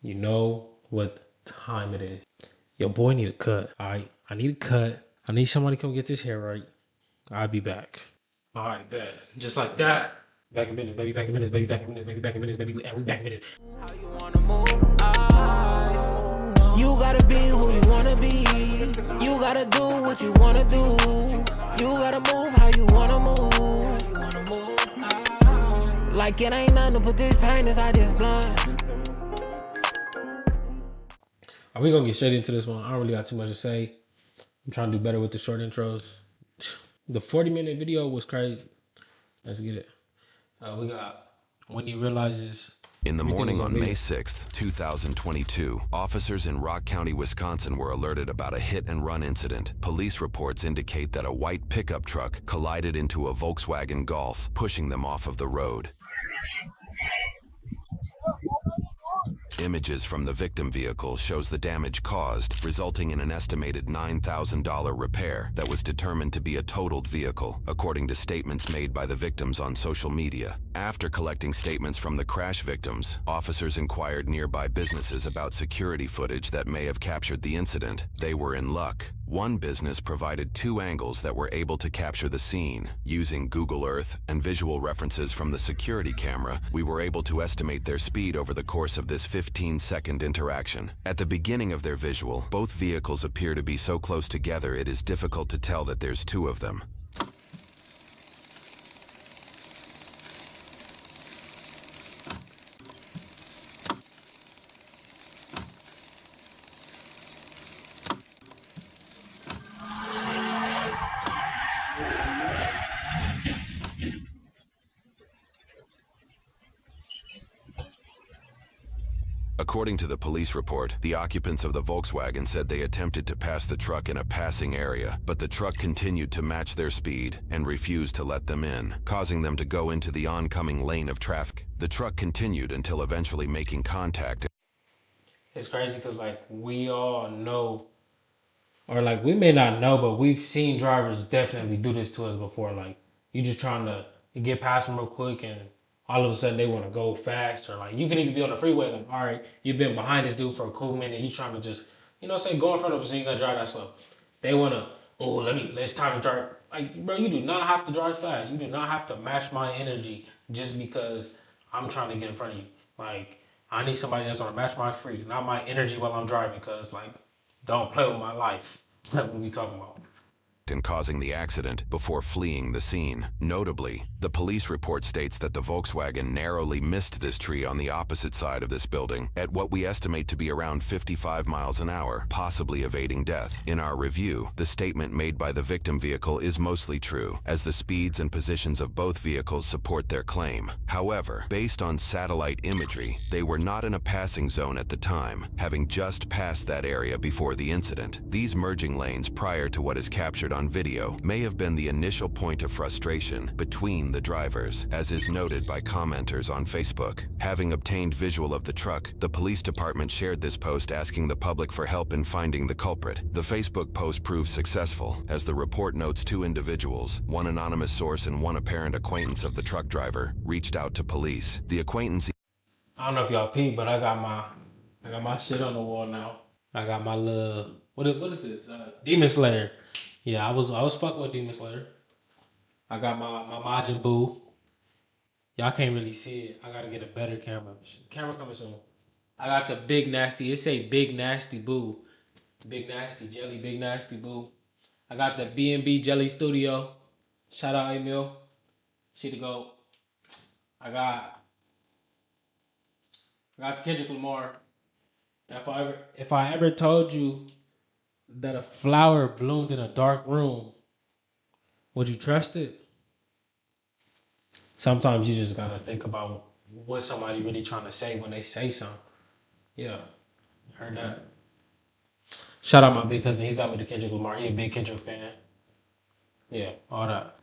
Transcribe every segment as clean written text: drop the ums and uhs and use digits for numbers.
You know what time it is. Your boy need a cut. All right, I need a cut. I need somebody to come get this hair right. I'll be back. All right, bet. Just like that. Back in a minute, baby. Back in a minute, baby. Back in a minute, baby. Back in a minute, baby. We back in a minute. How you wanna move? You gotta be who you wanna be. You gotta do what you wanna do. You gotta move how you wanna move. Like it ain't nothing to put this pain inside this blunt. Are we gonna get straight into this one? I don't really got too much to say. I'm trying to do better with the short intros. The 40-minute video was crazy. Let's get it. We got when he realizes. In the morning on May 6th, 2022, officers in Rock County, Wisconsin were alerted about a hit-and-run incident. Police reports indicate that a white pickup truck collided into a Volkswagen Golf, pushing them off of the road. Images from the victim vehicle shows the damage caused, resulting in an estimated $9,000 repair that was determined to be a totaled vehicle, according to statements made by the victims on social media. After collecting statements from the crash victims, officers inquired nearby businesses about security footage that may have captured the incident. They were in luck. One business provided 2 angles that were able to capture the scene. Using Google Earth and visual references from the security camera, we were able to estimate their speed over the course of this 15-second interaction. At the beginning of their visual, both vehicles appear to be so close together it is difficult to tell that there's 2 of them. According to the police report, the occupants of the Volkswagen said they attempted to pass the truck in a passing area, but the truck continued to match their speed and refused to let them in, causing them to go into the oncoming lane of traffic. The truck continued until eventually making contact. It's crazy because like we all know, or like we may not know, but we've seen drivers definitely do this to us before. Like you just trying to get past them real quick, and all of a sudden they want to go fast, or like you can even be on the freeway. Like all right, you've been behind this dude for a cool minute. You trying to just say go in front of him so you gonna drive that slow. They wanna let's time to drive. Like bro, you do not have to drive fast. You do not have to match my energy just because I'm trying to get in front of you. Like I need somebody that's gonna match my free, not my energy while I'm driving. Cause like don't play with my life. That's what we talking about. And causing the accident before fleeing the scene. Notably, the police report states that the Volkswagen narrowly missed this tree on the opposite side of this building at what we estimate to be around 55 miles an hour, possibly evading death. In our review, the statement made by the victim vehicle is mostly true, as the speeds and positions of both vehicles support their claim. However, based on satellite imagery, they were not in a passing zone at the time, having just passed that area before the incident. These merging lanes prior to what is captured on video may have been the initial point of frustration between the drivers, as is noted by commenters on Facebook. Having obtained visual of the truck, the police department shared this post asking the public for help in finding the culprit. The Facebook post proved successful, as the report notes 2 individuals, one anonymous source and one apparent acquaintance of the truck driver, reached out to police. The acquaintance... I don't know if y'all peep, but I got my shit on the wall now. I got my little what is this? Demon Slayer. Yeah, I was fucking with Demon Slayer. I got my Majin Buu. Y'all can't really see it. I gotta get a better camera. Camera coming soon. I got the big nasty. It say big nasty boo. Big nasty jelly. Big nasty boo. I got the B&B Jelly Studio. Shout out Emil. She to go. I got the Kendrick Lamar. If I ever told you that a flower bloomed in a dark room, would you trust it? Sometimes you just gotta think about what somebody really trying to say when they say something. Yeah, heard that. Shout out my big cousin. He got me the Kendrick Lamar. He a big Kendrick fan. Yeah, all that.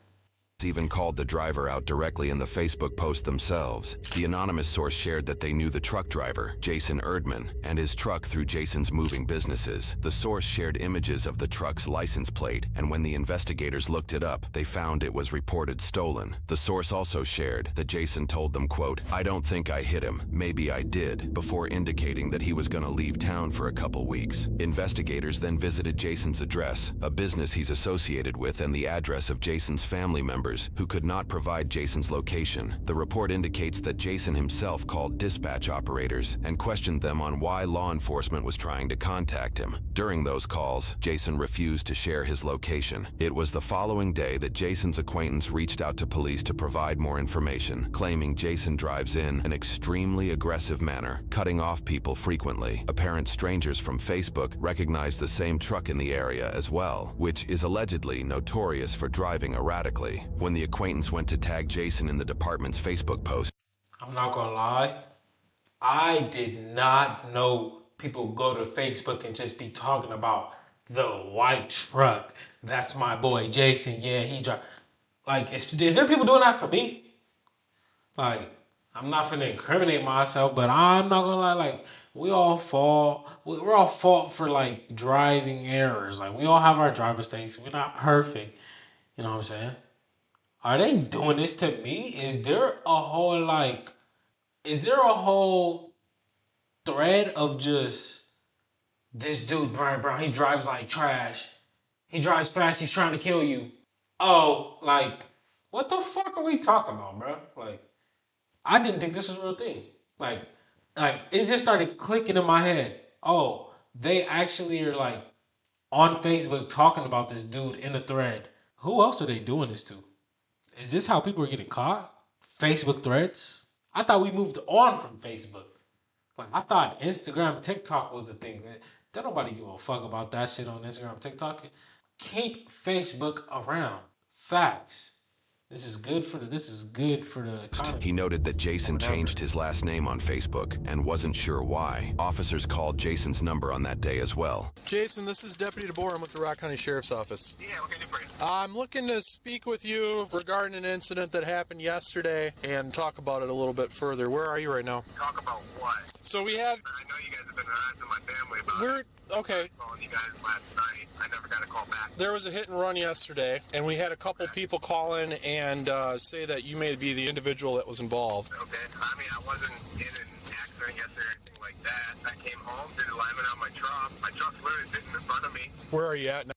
even called the driver out directly in the Facebook post themselves. The anonymous source shared that they knew the truck driver, Jason Erdman, and his truck through Jason's moving businesses. The source shared images of the truck's license plate, and when the investigators looked it up, they found it was reported stolen. The source also shared that Jason told them, quote, "I don't think I hit him. Maybe I did," before indicating that he was going to leave town for a couple weeks. Investigators then visited Jason's address, a business he's associated with, and the address of Jason's family members, who could not provide Jason's location. The report indicates that Jason himself called dispatch operators and questioned them on why law enforcement was trying to contact him. During those calls, Jason refused to share his location. It was the following day that Jason's acquaintance reached out to police to provide more information, claiming Jason drives in an extremely aggressive manner, cutting off people frequently. Apparent strangers from Facebook recognized the same truck in the area as well, which is allegedly notorious for driving erratically. When the acquaintance went to tag Jason in the department's Facebook post, I'm not gonna lie, I did not know people go to Facebook and just be talking about the white truck. That's my boy Jason. Yeah, he drive. Like, is there people doing that for me? Like, I'm not finna incriminate myself, but I'm not gonna lie. Like, we all fall. We're all fault for like driving errors. Like, we all have our driver mistakes. We're not perfect. You know what I'm saying? Are they doing this to me? Is there a whole thread of just this dude, Brian Brown, he drives like trash. He drives fast, he's trying to kill you. Oh, like, what the fuck are we talking about, bro? Like, I didn't think this was a real thing. Like, it just started clicking in my head. Oh, they actually are like on Facebook talking about this dude in a thread. Who else are they doing this to? Is this how people are getting caught? Facebook threads? I thought we moved on from Facebook. Like, I thought Instagram, TikTok was the thing. Man. Don't nobody give a fuck about that shit on Instagram, TikTok. Keep Facebook around. Facts. This is good for the economy. he noted that Jason changed his last name on Facebook and wasn't sure why. Officers called Jason's number on that day as well. Jason, this is Deputy DeBoer. I'm with the Rock County Sheriff's Office. Yeah, what can I do for you? I'm looking to speak with you regarding an incident that happened yesterday and talk about it a little bit further. Where are you right now? Talk about what? So we had... I know you guys have been harassing my family about We're... it. Okay. I was calling you guys last night. I never got a call back. There was a hit and run yesterday, and we had a couple people call in and say that you may be the individual that was involved. Okay. I mean, I wasn't in an accident yesterday or anything like that. I came home, did alignment on my truck. My truck's literally sitting in front of me. Where are you at now?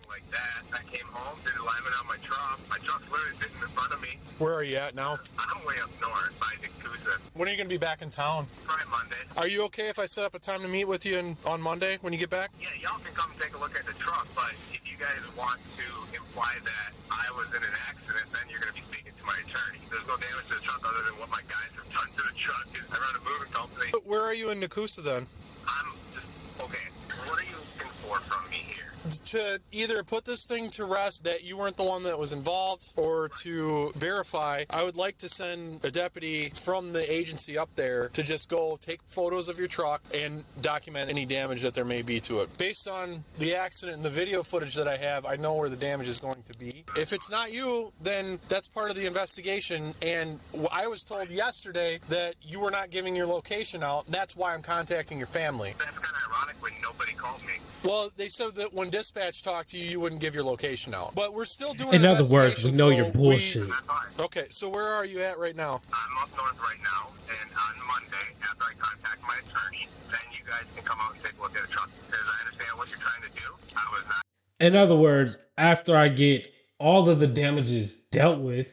Like that. I came home, did alignment on my truck. My truck's literally sitting in front of me. Where are you at now? I'm way up north by Nakusa. When are you going to be back in town? Probably Monday. Are you okay if I set up a time to meet with you on Monday when you get back? Yeah, y'all can come and take a look at the truck, but if you guys want to imply that I was in an accident, then you're going to be speaking to my attorney. There's no damage to the truck other than what my guys have done to the truck. I run a moving company. But where are you in Nakusa then? I'm just, okay, what are you looking for from me here? To either put this thing to rest that you weren't the one that was involved, or to verify, I would like to send a deputy from the agency up there to just go take photos of your truck and document any damage that there may be to it. Based on the accident and the video footage that I have, I know where the damage is going to be. If it's not you, then that's part of the investigation, and I was told yesterday that you were not giving your location out. That's why I'm contacting your family. That's kind of ironic when nobody called me. Well, they said that when dispatch talked to you, you wouldn't give your location out. But we're still doing In other words, we know so you're bullshit. That's fine. Okay, so where are you at right now? I'm up north right now, and on Monday, after I contact my attorney, then you guys can come out and take a look at the truck. Because I understand what you're trying to do. I was not. In other words, after I get all of the damages dealt with,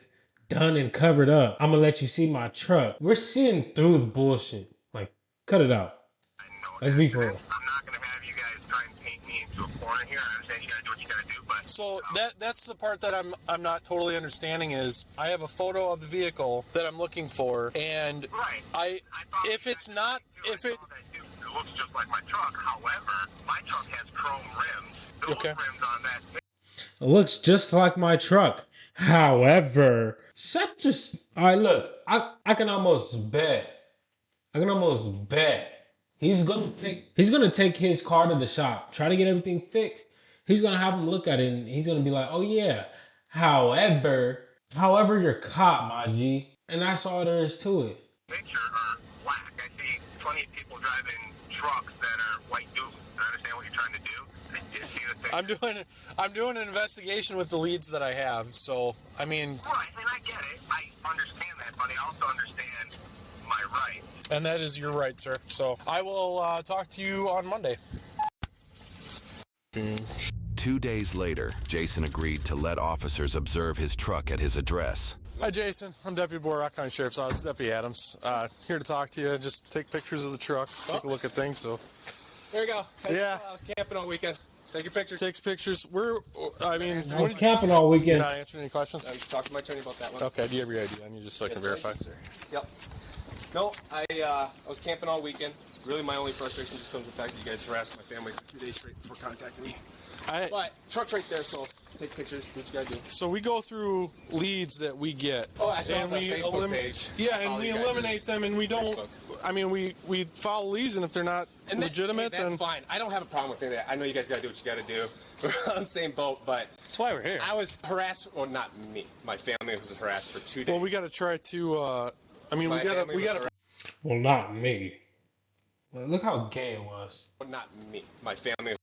done and covered up, I'm gonna let you see my truck. We're seeing through the bullshit. Like, cut it out. I know Let's that. be for real. I'm not going to have you guys try and paint me into a corner here. I understand you got to do what you got to do, but... So that's the part that I'm not totally understanding is I have a photo of the vehicle that I'm looking for, and Right. I thought if you it's guys not did too. if I it saw that too. It looks just like my truck. However, my truck has chrome rims. Those Okay. rims on that thing. It looks just like my truck. However, all right, look, I can almost bet. He's gonna take his car to the shop, try to get everything fixed. He's gonna have him look at it and he's gonna be like, oh yeah. However, However, you're caught, my G. And that's all there is to it. Picture are black. I see plenty of people driving trucks that are white dudes. I understand what you're trying to do. I did see the picture. I'm doing an investigation with the leads that I have. So I mean, Right, and I get it. I understand that, but I also understand my rights. and that is your right, sir. So I will talk to you on Monday. 2 days later, Jason agreed to let officers observe his truck at his address. Hi, Jason. I'm Deputy Boyer, Rock County Sheriff's Office, Deputy Adams. Here to talk to you. Just take pictures of the truck, take a look at things. So There you go. Yeah. I was camping all weekend. Take your pictures. takes pictures. I mean, I was camping all you're weekend. not answering any questions. Talk to my attorney about that one. Okay. Do you have your ID on you just so I can verify? Yep. No, I was camping all weekend. Really, my only frustration just comes from the fact that you guys harassed my family for 2 days straight before contacting me. But truck's right there, so take pictures. Do what you gotta do. So we go through leads that we get. Oh, I saw and the we Facebook page. Yeah, and Follow we you guys' eliminate them, and we don't. Facebook. I mean, we follow leads, and if they're not legitimate, that's then fine. I don't have a problem with any of that. I know you guys gotta do what you gotta do. We're on the same boat, but That's why we're here. I was harassed. Well, not me. My family was harassed for 2 days. well, we got to try to. I mean, My we family was gotta. harassed. Well, not me. Well, look how gay it was. Well, not me. My family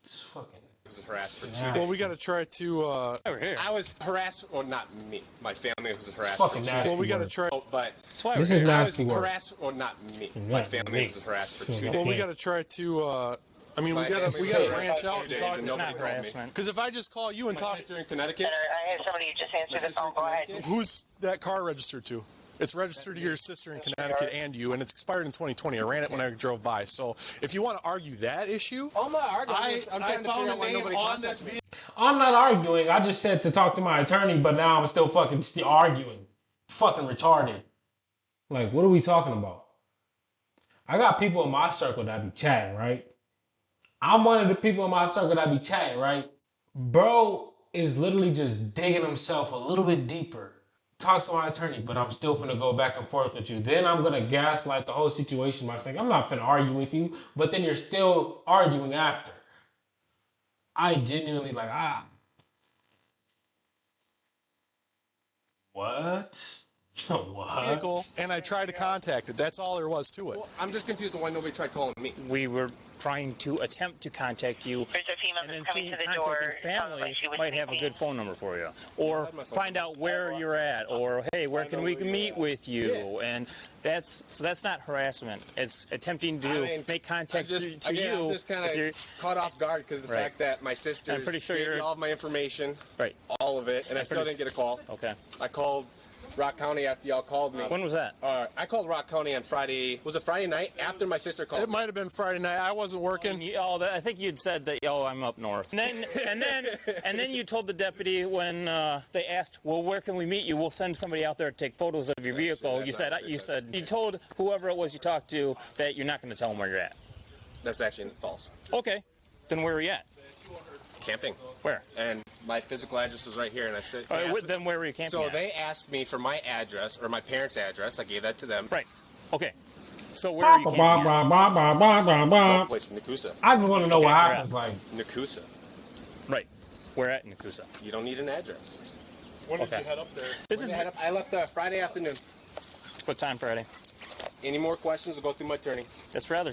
It's fucking. was harassed for 2 Yeah. days. Well, we got to try to. Why we're here. I was harassed. Well, not me. My family was harassed Fucking for 2 nasty. Well, we got to word. try. days. But That's why This we're is here. I was nasty word. harassed. Well, not me. Not My family me. was harassed for 2 Yeah. days. Well, we Okay. got to try to. I mean, we My got family to was branch harassed out for and 2 days talk. and It's nobody not called me. harassment. Because if I just call you and My talk, sister in Connecticut. I have somebody who just answered the sister phone. in Go ahead. Connecticut. who's that car registered to? It's registered to your sister in Connecticut and you, and it's expired in 2020. I ran it when I drove by. So if you want to argue that issue, Oh, I'm not arguing. I'm trying to found figure a out why name nobody on this contacted me. I'm not arguing. I just said to talk to my attorney, but now I'm still arguing. Fucking retarded. Like, what are we talking about? I got people in my circle that be chatting, right? I'm one of the people in my circle that be chatting, right? Bro is literally just digging himself a little bit deeper. Talk to my attorney, but I'm still finna go back and forth with you. Then I'm gonna gaslight the whole situation by saying, I'm not finna argue with you, but then you're still arguing after. I genuinely, like, what? What? vehicle, and I tried to contact it. That's all there was to it. Well, I'm just confused on why nobody tried calling me. We were trying to attempt to contact you, There's a female and then that's coming seeing to the contacting door. family She was might have a speaking. good phone number for you, or had my phone find out where you're at, or hey, where Find can out we where you're meet at. with you? Yeah. And that's not harassment. It's attempting to I mean, make contact I'm just, to again, you. I'm just kind with your- of caught off guard because the Right. fact that my sister I'm pretty sure gave you're- me all of my information, right. all of it, and I still pretty- didn't get a call. Okay. I called Rock County after y'all called me. When was that? I called Rock County on Friday. Was it Friday night after my sister called? It might have been Friday night. I wasn't working. I think you'd said that. Oh, I'm up north. And then you told the deputy when they asked, well, where can we meet you? We'll send somebody out there to take photos of your vehicle. that's You not said what they said. you told whoever it was you talked to that you're not going to tell them where you're at. That's actually false. Okay, then where are you at? Camping. Where? And my physical address was right here, and I said. All they right, asked- then where were you camping So at? they asked me for my address or my parents' address. I gave that to them. Right. Okay. So where are you camping at? Place in Nakusa. I just want to know what Okay, happens. Like, Nakusa. Right. Where at Nakusa? You don't need an address. When did Okay. you head up there? This is I left Friday afternoon. what time Friday? Any more questions? I'll go through my attorney. That's rather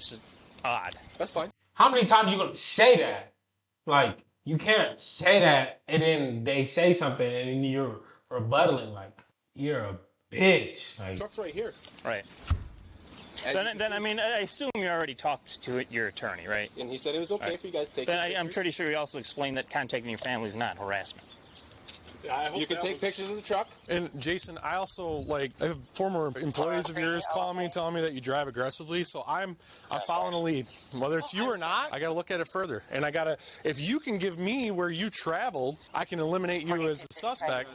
odd. That's fine. how many times you gonna say that? Like, you can't say that and then they say something and then you're rebuttaling. Like, you're a bitch. Like, Truck's right here. Right. As you can Then see. I mean, I assume you already talked to your attorney, right? And he said it was okay Right. for you guys to take Then pictures. I'm pretty sure you also explained that contacting your family is not harassment. You can take pictures of the truck. And Jason, I also I have former employees of yours calling me, telling me that you drive aggressively. So I'm following a lead, whether it's you or not. I got to look at it further, and I got to. If you can give me where you traveled, I can eliminate you as a suspect.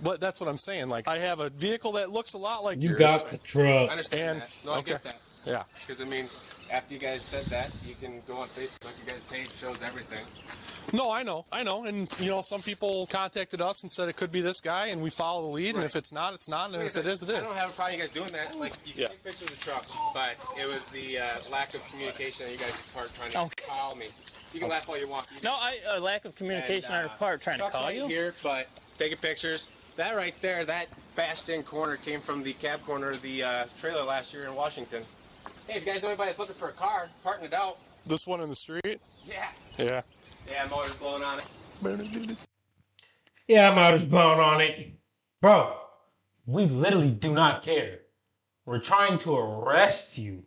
But that's what I'm saying. Like, I have a vehicle that looks a lot like you yours. got the truck. I understand And- that. No, I get okay. that. Yeah. Because, I mean, after you guys said that, you can go on Facebook. Your guys' page shows everything. No, I know. And, some people contacted us and said it could be this guy, and we follow the lead, and if it's not, it's not, and Like I if said, it is, it I is. don't have a problem you guys doing that. Like, you can take pictures of the truck, but it was the lack of communication on you guys' part trying to Okay. call me. You can laugh all you want. No, a lack of communication on our part trying to truck's call right you. here, but taking pictures. That right there, that bashed-in corner came from the cab corner of the trailer last year in Washington. Hey, if you guys know anybody that's looking for a car, parting it out. This one in the street? Yeah. Yeah. Yeah, motor's blowing on it. Yeah, motor's blown on it. Bro, we literally do not care. We're trying to arrest you.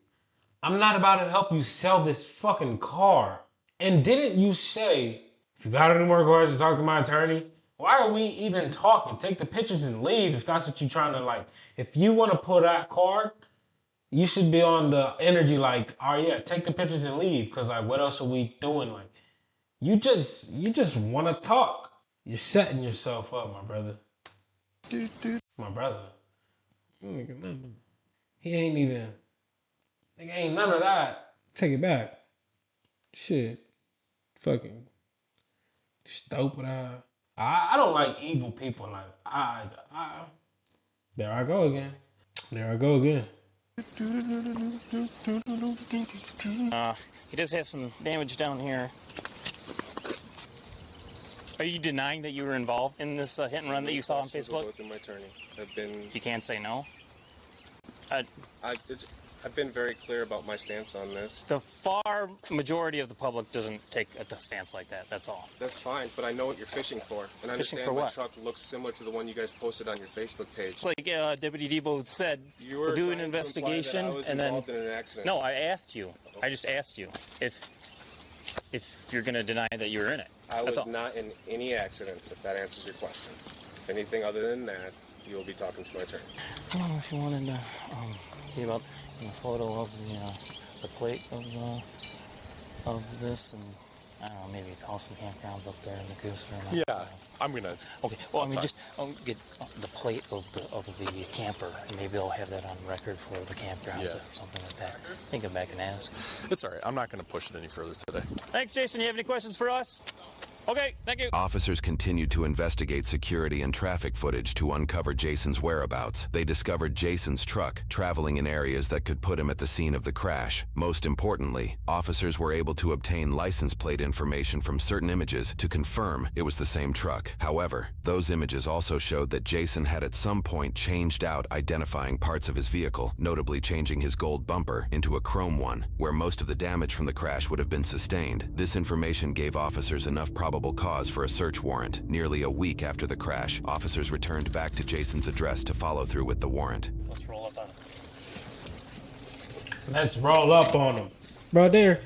I'm not about to help you sell this fucking car. And didn't you say, if you got any more questions, talk to my attorney? Why are we even talking? Take the pictures and leave if that's what you're trying to like. If you want to pull that card, you should be on the energy like, oh yeah, take the pictures and leave. Cause like, what else are we doing? Like, you just want to talk. You're setting yourself up, my brother. My brother. He ain't even. Nigga ain't none of that. Take it back. Shit. Fucking stupid ass. I don't like evil people. Like there I go again. There I go again. He does have some damage down here. Are you denying that you were involved in this hit and run that you saw on Facebook? My attorney. You can't say no. I've been very clear about my stance on this. The far majority of the public doesn't take a stance like that. That's all. That's fine, but I know what you're fishing for, and I Fishing understand for my what? truck looks similar to the one you guys posted on your Facebook page. Like Deputy Debo said, You were we'll do trying an to imply that investigation I was and then. involved in an accident. No, I asked you. I just asked you if you're going to deny that you were in it. I That's was all. not in any accidents, if that answers your question. Anything other than that, you'll be talking to my attorney. I don't know if you wanted to see about a photo of the plate of this, and I don't know, maybe call some campgrounds up there in the Goose Room. Yeah, I'm gonna. Okay. Well, I mean, just get the plate of the camper, and maybe I'll have that on record for the campgrounds Yeah. or something like that. Think come back and ask. It's all right. I'm not gonna push it any further today. Thanks, Jason. You have any questions for us? Okay, thank you. Officers continued to investigate security and traffic footage to uncover Jason's whereabouts. They discovered Jason's truck traveling in areas that could put him at the scene of the crash. Most importantly, officers were able to obtain license plate information from certain images to confirm it was the same truck. However, those images also showed that Jason had at some point changed out identifying parts of his vehicle, notably changing his gold bumper into a chrome one, where most of the damage from the crash would have been sustained. This information gave officers enough probable cause for a search warrant. Nearly a week after the crash, officers returned back to Jason's address to follow through with the warrant. Let's roll up on it. Let's roll up on them. Bro,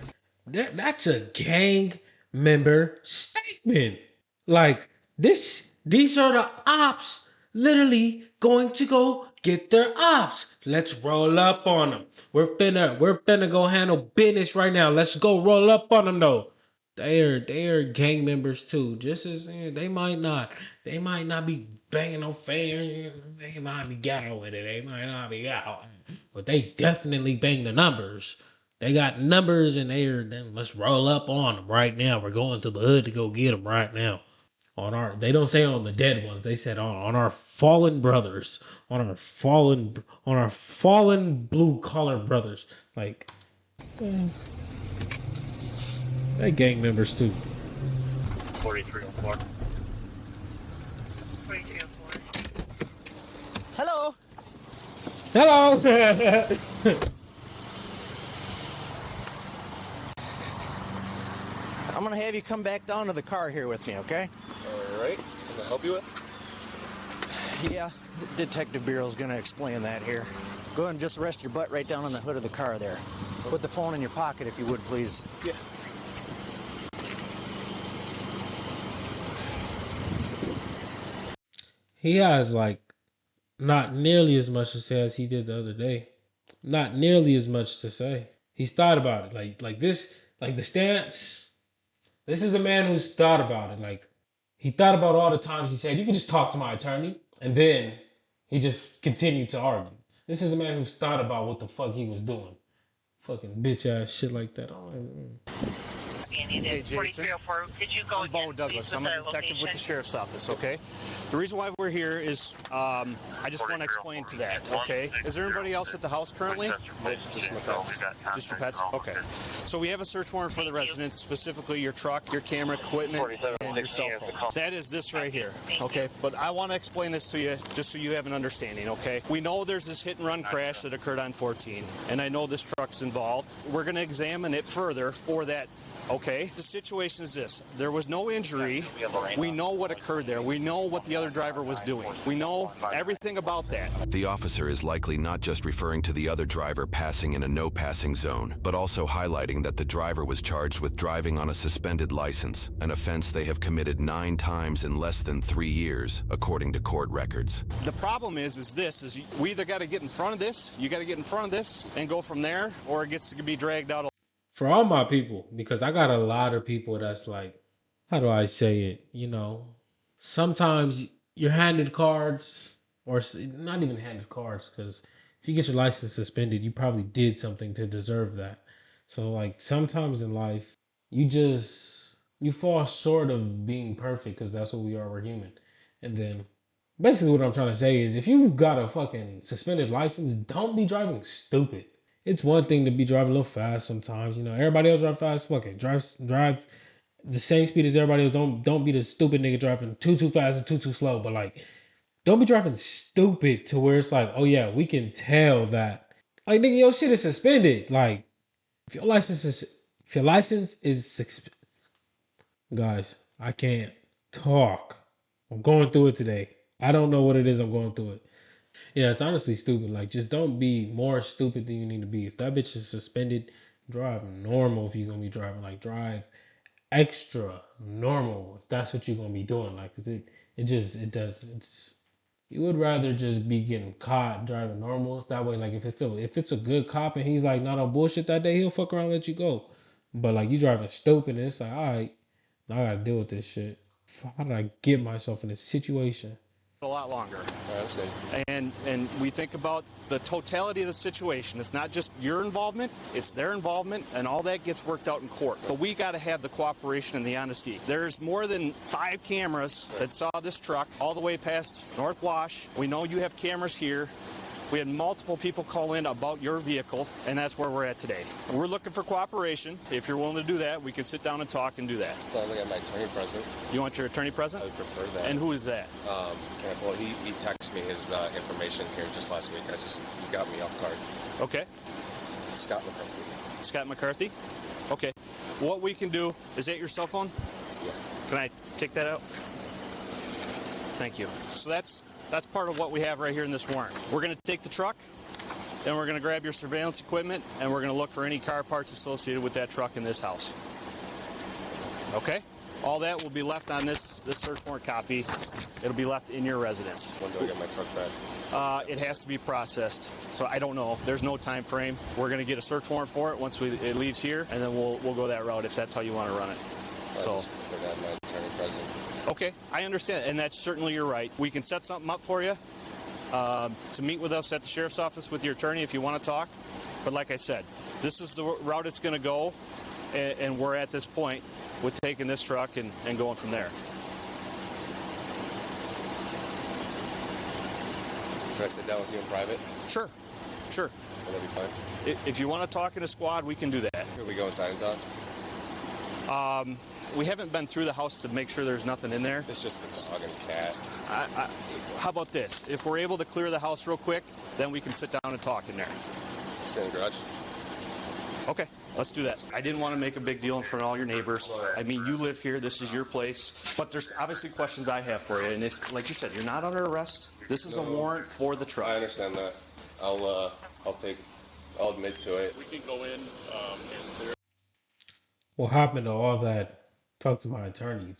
that's a gang member statement. Like, these are the ops literally going to go get their ops. Let's roll up on them. We're finna go handle business right now. Let's go roll up on them though. They are gang members too. Just as they might not be banging no fans. They might be gal with it. They might not be gal, but they definitely bang the numbers. They got numbers and then let's roll up on them right now. We're going to the hood to go get them right now. They don't say on the dead ones. They said on our fallen brothers, on our fallen blue collar brothers. Like. They gang members too. 4304. 4304. Hello. Hello. I'm gonna have you come back down to the car here with me, okay? All right. Something to help you with? Yeah, Detective Bureau's gonna explain that here. Go ahead and just rest your butt right down on the hood of the car there. Put the phone in your pocket if you would, please. Yeah. He has like not nearly as much to say as he did the other day. Not nearly as much to say. He's thought about it. Like this, like the stance. This is a man who's thought about it. Like he thought about all the times he said, "You can just talk to my attorney," and then he just continued to argue. This is a man who's thought about what the fuck he was doing. Fucking bitch ass shit like that. Hey, Jason. I'm Bo Douglas. I'm a detective with the Sheriff's Office, okay? The reason why we're here is I just want to explain to that, okay? Is there anybody else at the house currently? Just my pets. Just your pets? Okay. So we have a search warrant for the residence, specifically your truck, your camera equipment, and your cell phone. That is this right here, okay? But I want to explain this to you just so you have an understanding, okay? We know there's this hit-and-run crash that occurred on 14, and I know this truck's involved. We're going to examine it further for that. Okay, the situation is this. There was no injury. We know what occurred there. We know what the other driver was doing. We know everything about that. The officer is likely not just referring to the other driver passing in a no-passing zone, but also highlighting that the driver was charged with driving on a suspended license, an offense they have committed 9 times in less than 3 years, according to court records. The problem is we either got to get in front of this, you got to get in front of this and go from there, or it gets to be dragged out. For all my people, because I got a lot of people that's like, how do I say it? You know, sometimes you're handed cards, or not even handed cards, because if you get your license suspended, you probably did something to deserve that. So like sometimes in life, you fall short of being perfect, because that's what we are, we're human. And then basically what I'm trying to say is if you've got a fucking suspended license, don't be driving stupid. It's one thing to be driving a little fast sometimes, you know. Everybody else drive fast, fuck it. Drive the same speed as everybody else. Don't be the stupid nigga driving too fast and too slow. But like, don't be driving stupid to where it's like, oh yeah, we can tell that like nigga, your shit is suspended. Like, if your license is guys, I can't talk. I'm going through it today. I don't know what it is. I'm going through it. Yeah, it's honestly stupid. Like, just don't be more stupid than you need to be. If that bitch is suspended, drive normal if you're going to be driving. Like, drive extra normal if that's what you're going to be doing. Like, 'cause you would rather just be getting caught driving normal. That way, like, if it's a good cop and he's, like, not on bullshit that day, he'll fuck around and let you go. But, like, you driving stupid and it's like, all right, now I got to deal with this shit. How did I get myself in this situation? A lot longer. And we think about the totality of the situation. It's not just your involvement, it's their involvement, and all that gets worked out in court. But we got to have the cooperation and the honesty. There's more than 5 cameras that saw this truck all the way past North Wash. We know you have cameras here. We had multiple people call in about your vehicle, and that's where we're at today. We're looking for cooperation. If you're willing to do that, we can sit down and talk and do that. So I look at my attorney present. You want your attorney present? I would prefer that. And who is that? Well, he texted me his information here just last week. He got me off guard. Okay. Scott McCarthy. Scott McCarthy? Okay. What we can do, is that your cell phone? Yeah. Can I take that out? Thank you. So that's part of what we have right here in this warrant. We're going to take the truck, and we're going to grab your surveillance equipment, and we're going to look for any car parts associated with that truck in this house. Okay? All that will be left on this search warrant copy. It'll be left in your residence. When do I get my truck back? It has to be processed, so I don't know. There's no time frame. We're going to get a search warrant for it once it leaves here, and then we'll go that route if that's how you want to run it. I just forgot my attorney present. Okay, I understand, and that's certainly your right. We can set something up for you to meet with us at the Sheriff's Office with your attorney if you want to talk. But like I said, this is the route it's going to go, and we're at this point with taking this truck and going from there. Can I sit down with you in private? Sure. Will that be fine? If you want to talk in a squad, we can do that. Can we go inside and talk? We haven't been through the house to make sure there's nothing in there. It's just the dog and cat. How about this? If we're able to clear the house real quick, then we can sit down and talk in there. Sit in the garage? Okay, let's do that. I didn't want to make a big deal in front of all your neighbors. I mean, you live here. This is your place. But there's obviously questions I have for you. And if, like you said, you're not under arrest, this is a warrant for the truck. I understand that. I'll admit to it. We can go in and... What happened to all that? Talk to my attorney.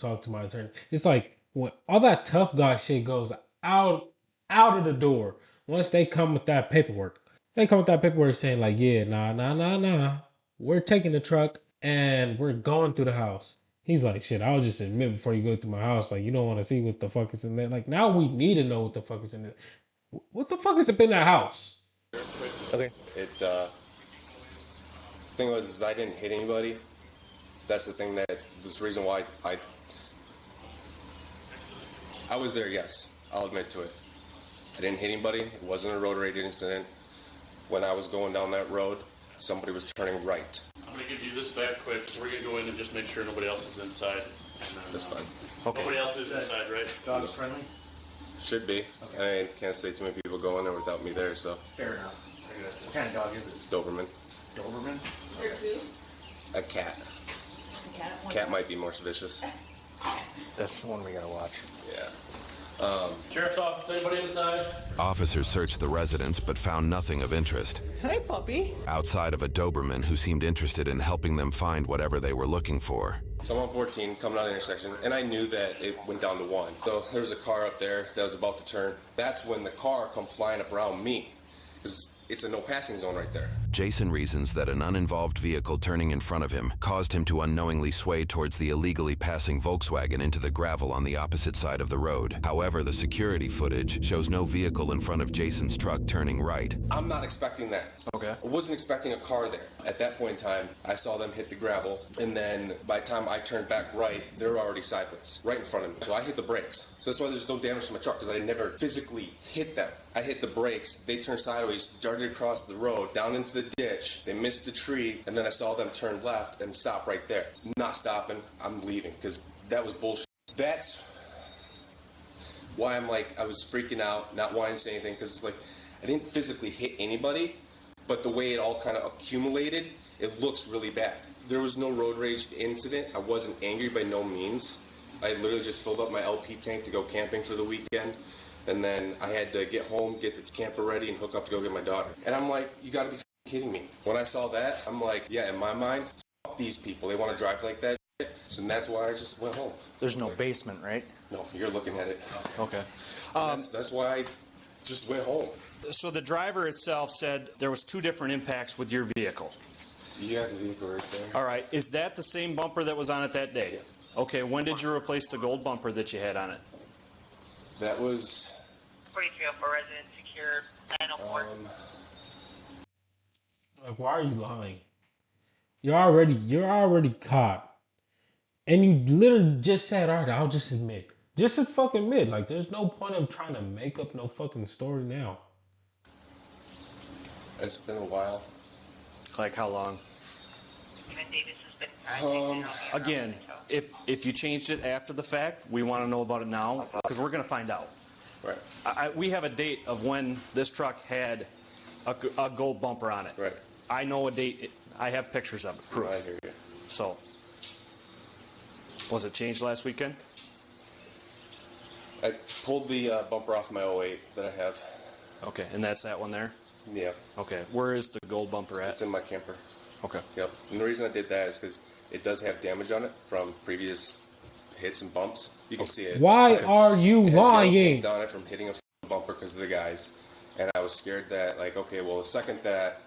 It's like when all that tough guy shit goes out of the door once they come with that paperwork. They come with that paperwork saying like, yeah, nah. We're taking the truck and we're going through the house. He's like, shit, I'll just admit before you go through my house, like, you don't want to see what the fuck is in there. Like, now we need to know what the fuck is in there. What the fuck is up in that house? Okay. Thing was, I didn't hit anybody. That's the thing this reason why I was there, yes. I'll admit to it. I didn't hit anybody. It wasn't a road rage incident. When I was going down that road, somebody was turning right. I'm going to give you this back quick. We're going to go in and just make sure nobody else is inside. That's fine. Okay. Nobody else is inside, right? Dog's friendly? Should be. Okay. I can't say too many people go in there without me there, so. Fair enough. What kind of dog is it? Doberman. Doberman? Is there two? A cat. Just a cat? Cat might be more vicious. That's the one we gotta watch. Yeah. Sheriff's office, anybody inside? Officers searched the residence but found nothing of interest. Hey, puppy. Outside of a Doberman who seemed interested in helping them find whatever they were looking for. So I'm on 14, coming out of the intersection, and I knew that it went down to 1. So there was a car up there that was about to turn. That's when the car come flying up around me, because it's a no passing zone right there. Jason reasons that an uninvolved vehicle turning in front of him caused him to unknowingly sway towards the illegally passing Volkswagen into the gravel on the opposite side of the road. However, the security footage shows no vehicle in front of Jason's truck turning right. I'm not expecting that. Okay. I wasn't expecting a car there. At that point in time, I saw them hit the gravel, and then by the time I turned back right, they were already sideways, right in front of me. So I hit the brakes. So that's why there's no damage to my truck, because I never physically hit them. I hit the brakes, they turned sideways, darted across the road, down into the ditch, they missed the tree, and then I saw them turn left and stop right there. Not stopping, I'm leaving, because that was bullshit. That's why I'm like, I was freaking out, not wanting to say anything, because it's like, I didn't physically hit anybody, but the way it all kind of accumulated, it looks really bad. There was no road rage incident. I wasn't angry by no means. I literally just filled up my LP tank to go camping for the weekend, and then I had to get home, get the camper ready, and hook up to go get my daughter. And I'm like, you gotta be kidding me. When I saw that, I'm like, yeah, in my mind, fuck these people. They want to drive like that shit. So that's why I just went home. There's no basement, right? No, you're looking at it. Okay. That's why I just went home. So the driver itself said there was 2 different impacts with your vehicle. You have the vehicle right there. All right. Is that the same bumper that was on it that day? Yeah. Okay. When did you replace the gold bumper that you had on it? That was... 4304 resident secured 904. Like, why are you lying? You're already caught. And you literally just said, all right, I'll just admit. Just to fucking admit. Like, there's no point of trying to make up no fucking story now. It's been a while. Like how long? Again, if you changed it after the fact, we want to know about it now, because we're going to find out. Right. We have a date of when this truck had a gold bumper on it. Right. I know a date. I have pictures of it, proof. I hear you. So, was it changed last weekend? I pulled the bumper off my 08 that I have. Okay, and that's that one there? Yeah. Okay, where is the gold bumper at? It's in my camper. Okay. Yep. And the reason I did that is because it does have damage on it from previous hits and bumps. You can see it. Why are you lying? On it from hitting a bumper because of the guys, and I was scared that, like, okay, well, the second that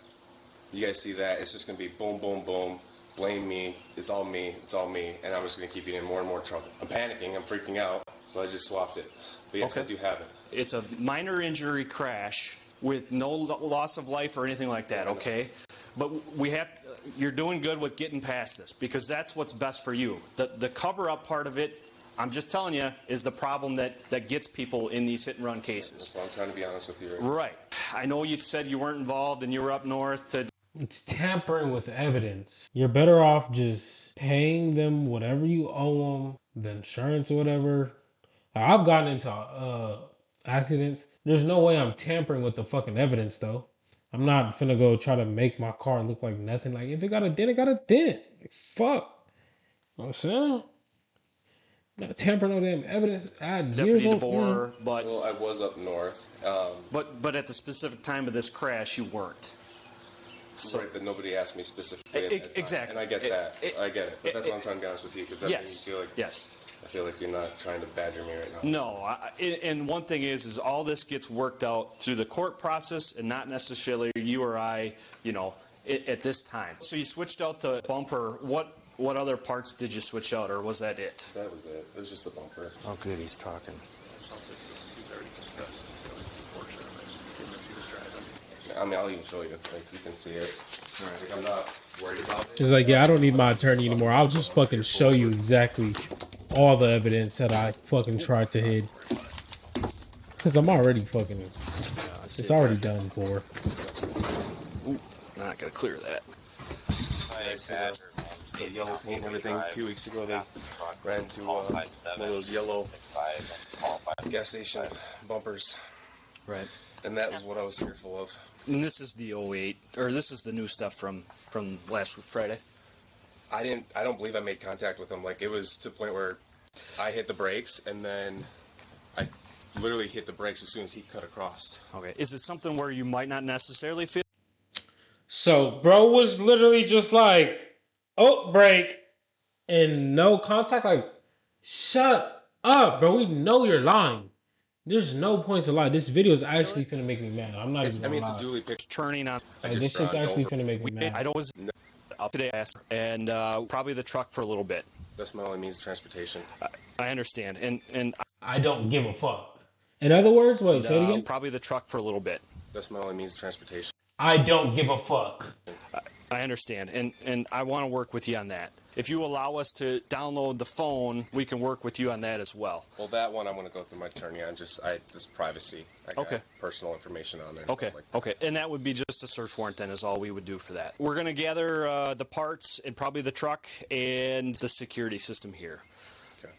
you guys see that, it's just gonna be boom, boom, boom. Blame me. It's all me. It's all me. And I'm just gonna keep getting more and more trouble. I'm panicking. I'm freaking out. So I just swapped it. But yes, Okay. I do have it. It's a minor injury crash with no loss of life or anything like that, okay? But you're doing good with getting past this, because that's what's best for you. The cover-up part of it, I'm just telling you, is the problem that gets people in these hit-and-run cases. That's why I'm trying to be honest with you. Right. I know you said you weren't involved and you were up north to... It's tampering with evidence. You're better off just paying them whatever you owe them, the insurance or whatever. I've gotten into accidents. There's no way I'm tampering with the fucking evidence, though. I'm not finna go try to make my car look like nothing. Like, if it got a dent, it got a dent. Like, fuck. You know what I'm saying? I'm not tampering no damn evidence. Deputy DeBoer, but... Well, I was up north. But at the specific time of this crash, you weren't. So, right, but nobody asked me specifically at that time. Exactly. And I get that. I get it. But that's why I'm trying to be honest with you, because yes. I feel like you're not trying to badger me right now. No, and one thing is all this gets worked out through the court process and not necessarily you or I, at this time. So you switched out the bumper. What other parts did you switch out, or was that it? That was it. It was just the bumper. Oh, good, he's talking. Sounds like he's already confessed. The portion of it. He was driving. I mean, I'll even show you. Like, you can see it. Like, I'm not worried about it. He's like, yeah, I don't need my attorney anymore. I'll just fucking show you exactly all the evidence that I fucking tried to hide. Because I'm already fucking... It's already done for. Ooh, not gonna clear that. The yellow paint and everything. A few weeks ago, they ran into one of those yellow gas station bumpers. Right. And that was what I was fearful of. And this is the 08, or this is the new stuff from last Friday. I don't believe I made contact with him. Like, it was to the point where I hit the brakes, and then I literally hit the brakes as soon as he cut across. Okay. Is it something where you might not necessarily feel? So, bro was literally just like, oh, brake, and no contact. Like, shut up, bro. We know you're lying. There's no point to lie. This video is actually finna make me mad. I'm not even gonna lie. It's a dually picture. Turning on. Like, this shit's actually finna make me mad. I was up today, and probably the truck for a little bit. That's my only means of transportation. I understand, and I don't give a fuck. In other words, wait, say it again. Probably the truck for a little bit. That's my only means of transportation. I don't give a fuck. I understand, and I want to work with you on that. If you allow us to download the phone, we can work with you on that as well. Well, that one I'm going to go through my attorney on. This privacy. I got personal information on there. Okay, okay. And that would be just a search warrant then is all we would do for that. We're going to gather the parts and probably the truck and the security system here.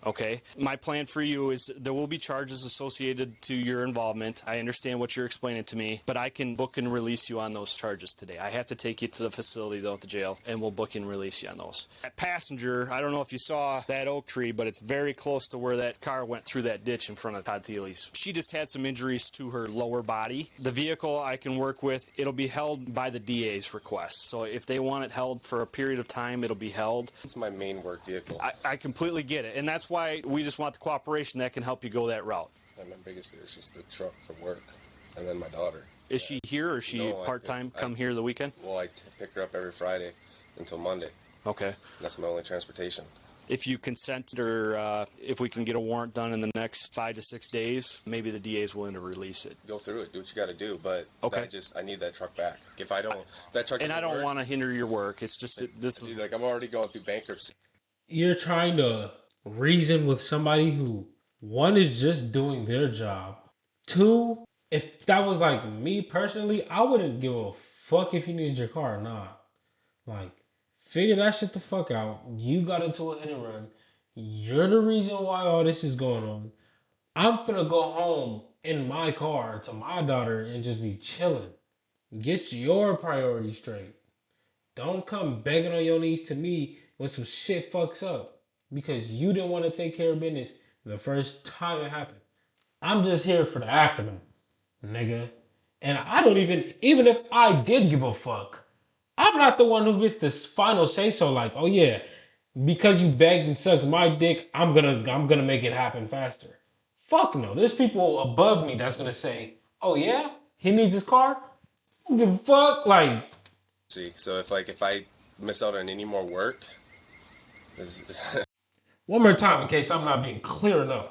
Okay. My plan for you is there will be charges associated to your involvement. I understand what you're explaining to me, but I can book and release you on those charges today. I have to take you to the facility, though, at the jail, and we'll book and release you on those. That passenger, I don't know if you saw that oak tree, but it's very close to where that car went through that ditch in front of Todd Thiele's. She just had some injuries to her lower body. The vehicle I can work with, it'll be held by the DA's request. So if they want it held for a period of time, it'll be held. It's my main work vehicle. I completely get it, and that's why we just want the cooperation that can help you go that route. And my biggest fear is just the truck for work, and then my daughter. Is she here, or is she part-time, come here the weekend? Well, I pick her up every Friday until Monday. Okay. That's my only transportation. If you consent, or if we can get a warrant done in the next 5 to 6 days, maybe the DA is willing to release it. Go through it, do what you got to do, but I need that truck back. If I don't, that truck. And I don't want to hinder your work. It's just this is like I'm already going through bankruptcy. You're trying to reason with somebody who, one, is just doing their job. Two, if that was like me personally, I wouldn't give a fuck if you needed your car or not. Like, figure that shit the fuck out. You got into a hit and run. You're the reason why all this is going on. I'm finna go home in my car to my daughter and just be chilling. Get your priorities straight. Don't come begging on your knees to me when some shit fucks up. Because you didn't want to take care of business the first time it happened. I'm just here for the aftermath, nigga. And I don't even if I did give a fuck, I'm not the one who gets this final say so like, oh yeah, because you begged and sucked my dick, I'm gonna make it happen faster. Fuck no. There's people above me that's gonna say, oh yeah, he needs his car? I don't give a fuck. Like, see, so if I miss out on any more work, one more time in case I'm not being clear enough.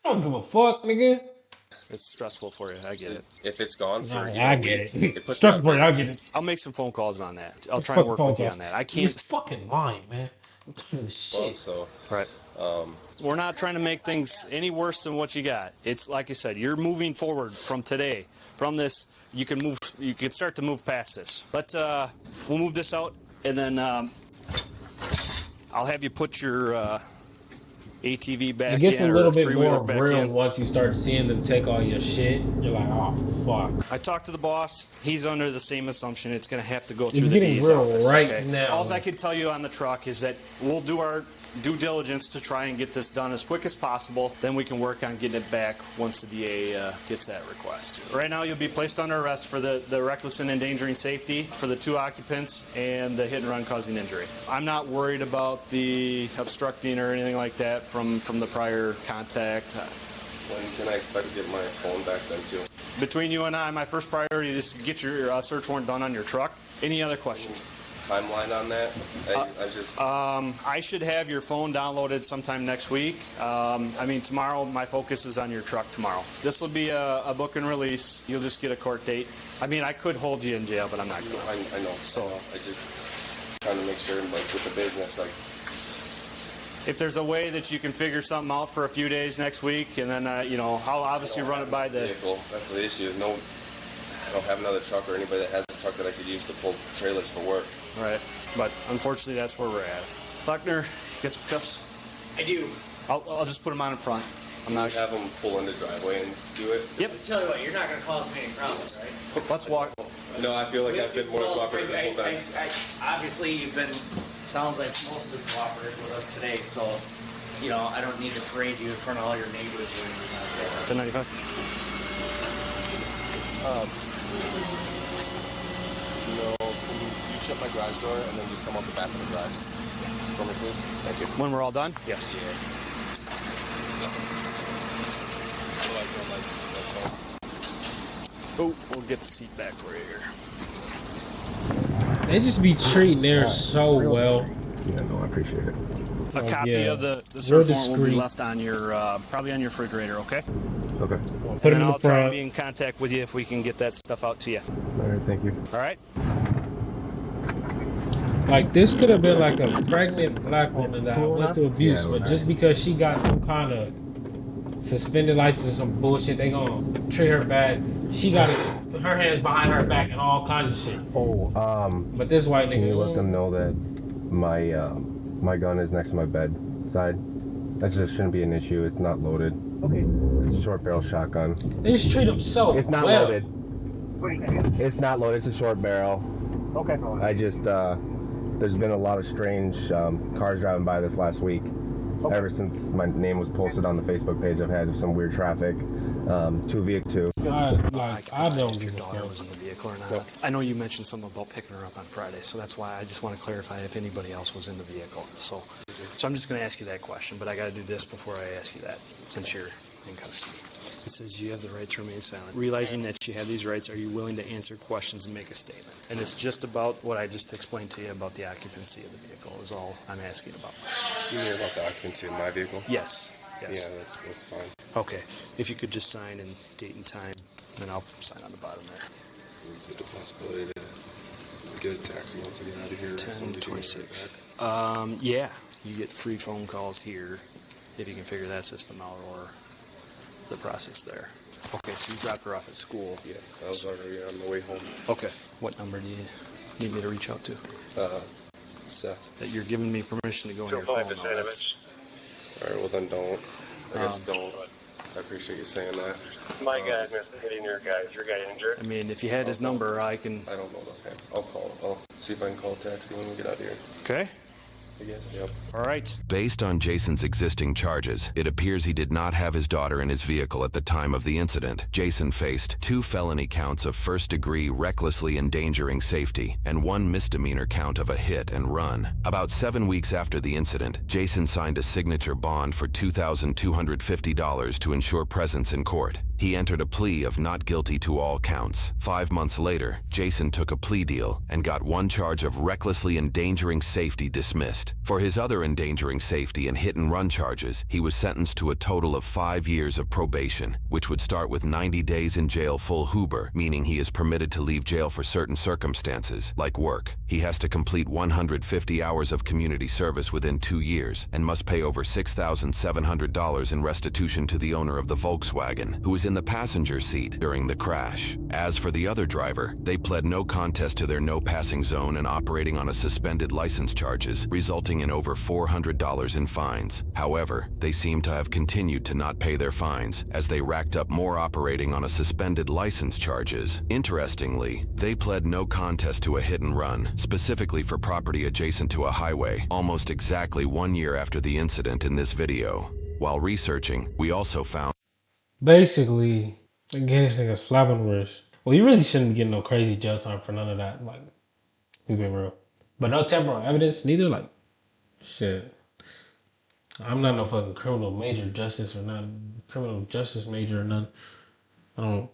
I don't give a fuck, nigga. It's stressful for you. I get it. If it's gone for I get it. It's stressful for you. I get it. I'll make some phone calls on that. I'll try and work with you on that. I can't. You're fucking lying, man. I'm tired of this shit. Well, so right. We're not trying to make things any worse than what you got. It's like I said, you're moving forward from today. From this, you can move. You can start to move past this. But we'll move this out, and then I'll have you put your ATV back in. It gets a little bit more back real in. once you start seeing them take all your shit. You're like, oh, fuck. I talked to the boss. He's under the same assumption. It's going to have to go through It's the getting DA's real office. right now. All I can tell you on the truck is that we'll do our due diligence to try and get this done as quick as possible. Then we can work on getting it back once the DA gets that request. Right now, you'll be placed under arrest for the reckless and endangering safety for the 2 occupants and the hit and run causing injury. I'm not worried about the obstructing or anything like that from the prior contact. When can I expect to get my phone back then too? Between you and I, my first priority is to get your search warrant done on your truck. Any other questions? timeline on that? I should have your phone downloaded sometime next week. I mean, tomorrow, my focus is on your truck tomorrow. This will be a book and release. You'll just get a court date. I mean, I could hold you in jail, but I'm not going to. I know. So I just trying to make sure, like, with the business, like, if there's a way that you can figure something out for a few days next week, and then, I'll obviously run it by the vehicle. That's the issue. No, I don't have another truck or anybody that has a truck that I could use to pull trailers for work. Right. But unfortunately, that's where we're at. Buckner, get some cuffs? I do. I'll just put them on in front. I'm not. Have them pull in the driveway and do it? Yep. Tell you what, you're not going to cause me any problems, right? Let's walk. No, I feel like I've been more cooperative this whole time. Obviously, you've been, sounds like mostly cooperative with us today, so, I don't need to parade you in front of all your neighbors or anything like that. 1095? No, can you shut my garage door and then just come out the back of the garage for me, please? Thank you. When we're all done? Yes. Yeah. Oh, we'll get the seat back for you here. They just be treating theirs so well. Yeah, no, I appreciate it. A copy of the Real search warrant will be discreet. left on your, probably on your refrigerator, okay? Okay. Put it And in I'll the try and front. be in contact with you if we can get that stuff out to you. All right, thank you. All right? Like, this could have been like a pregnant black woman that went through abuse, but just because she got some kind of suspended license or some bullshit, they gonna treat her bad. She got her hands behind her back and all kinds of shit. Oh, But this white nigga, can you let them know that my gun is next to my bedside? That just shouldn't be an issue. It's not loaded. Okay. It's a short barrel shotgun. they just treat them so It's not well. loaded. It's not loaded. It's a short barrel. Okay. I just there's been a lot of strange cars driving by this last week. Okay. Ever since my name was posted on the Facebook page, I've had some weird traffic. 2 I don't If your give a daughter fuck. was in the vehicle or not. I know you mentioned something about picking her up on Friday, so that's why I just want to clarify if anybody else was in the vehicle. So I'm just going to ask you that question, but I got to do this before I ask you that, since you're in custody. It says you have the right to remain silent. Realizing that you have these rights, are you willing to answer questions and make a statement? And it's just about what I just explained to you about the occupancy of the vehicle is all I'm asking about. You mean about the occupancy of my vehicle? Yes. Yes. Yeah, that's fine. Okay. If you could just sign and date and time, then I'll sign on the bottom there. Is it a possibility to get a taxi once I get out of here? 10:26. Yeah, you get free phone calls here if you can figure that system out or the process there. Okay, so you dropped her off at school. Yeah, I was already on the way home. Okay. What number do you need me to reach out to? Seth. That you're giving me permission to go on your phone. Now. That's, all right, well then don't. I guess don't. I appreciate you saying that. My guy's hitting your guy. Is your guy injured? I mean, if you had his number, I can. I don't know offhand. I'll call. I'll see if I can call a taxi when we get out of here. Okay. I guess, yep. All right. Based on Jason's existing charges, it appears he did not have his daughter in his vehicle at the time of the incident. Jason faced 2 felony counts of first-degree recklessly endangering safety and 1 misdemeanor count of a hit and run. About 7 weeks after the incident, Jason signed a signature bond for $2,250 to ensure presence in court. He entered a plea of not guilty to all counts. 5 months later, Jason took a plea deal and got 1 charge of recklessly endangering safety dismissed. For his other endangering safety and hit-and-run charges, he was sentenced to a total of 5 years of probation, which would start with 90 days in jail full Huber, meaning he is permitted to leave jail for certain circumstances, like work. He has to complete 150 hours of community service within 2 years and must pay over $6,700 in restitution to the owner of the Volkswagen, who was in the passenger seat during the crash. As for the other driver, they pled no contest to their no passing zone and operating on a suspended license charges, resulting in over $400 in fines. However, they seem to have continued to not pay their fines, as they racked up more operating on a suspended license charges. Interestingly, they pled no contest to a hit and run, specifically for property adjacent to a highway, almost exactly 1 year after the incident in this video. While researching, we also found Basically, again, this nigga slap on the wrist. Well, you really shouldn't be getting no crazy jail time for none of that. Like, we been real. But no temporal evidence, neither. Like, shit. I'm not no fucking criminal justice major or nothing.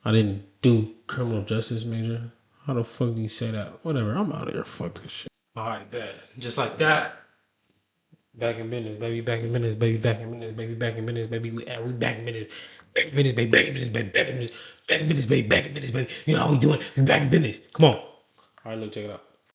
I didn't do criminal justice major. How the fuck do you say that? Whatever, I'm out of here. Fuck this shit. Alright, bet. Just like that. Back in business, baby. Back in business, baby. Back in business, baby. Back in business, baby. We back in business. Back in business, baby. Back in business, baby. Back in business. Back in business, baby. Back in business, baby. You know how we doing? We back in business. Come on. Alright, look, check it out.